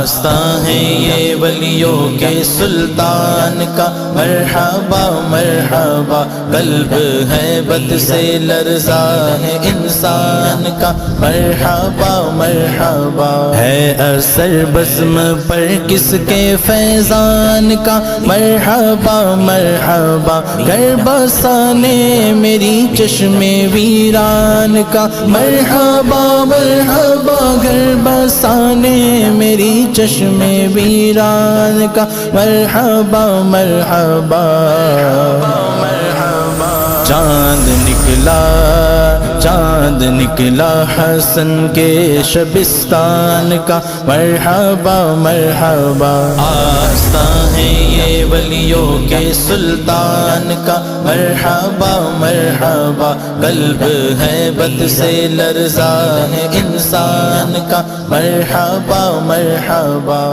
آستان ہے یہ ولیوں کے سلطان کا، مرحبا مرحبا، قلب ہے بد سے لرزا ہے انسان کا، مرحبا مرحبا، ہے اثر بزم پر کس کے فیضان کا، مرحبا مرحبا، گر بسانے میری چشم ویران کا، مرحبا مرحبا، گر بسانے میری چشم ویران کا، مرحبا مرحبا مرحبا۔ چاند نکلا چاند نکلا حسن کے شبستان کا، مرحبا مرحبا، آستان ہے یہ ولیوں کے سلطان کا، مرحبا مرحبا، قلب ہے بد سے لرزا ہے انسان کا، مرحبا مرحبا۔